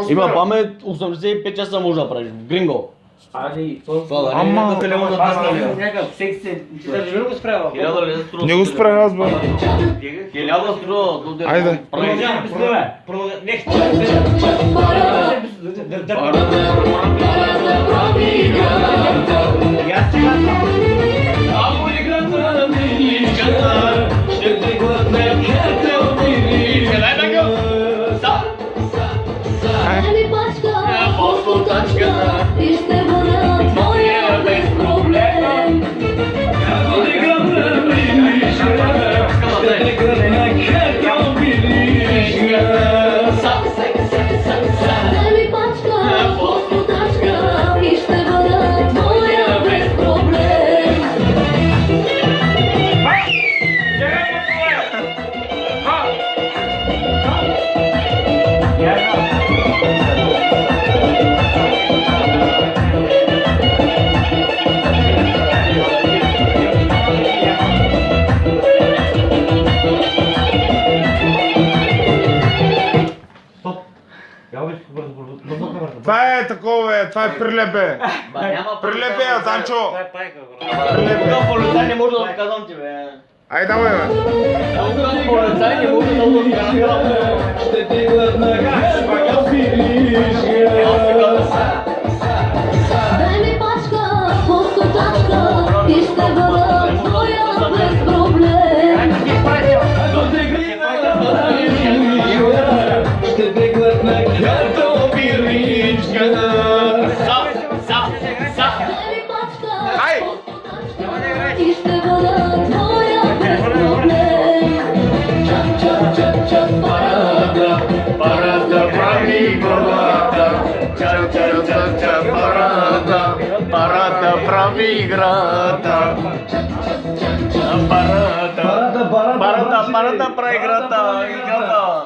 Има памет, 85 часа може да правиш. Гринго. Това да не е някакъв елемент на 200 лева. Някакъв секси, че да не го справя. 1000 лева струва. Не го справя аз, бе. 1000 струва. до ден. Айде. Продължаваме, писаме. Ако играта на миличката, ще те глътнем, ще те обиричка. Дай бега! Дай пачка, Апостол тачката, и ще бъда твоя без проблем. ако играта на миличката, ще те глътнем, ще те обиричка. Дай пачка, тачка, и ще бъда твоя без проблем. Това е такова, бе. Това е прилеп, бе. Прилеп, бе, Танчо. Тук полицай не може да отказвам ти, бе. Айде, давай, бе. Тук полицай не може да отказвам. Ще те глътна, ще Дай ми пачка, тачка, и ще бъда твоя без проблем. ще те глътна, като пиричка. Дай ми пачка, Ай! тачка, и ще бъда твоя без проблем. Парада, парада, прави главата. Парада, парада, прави играта. Парада, парада, парада, прави играта.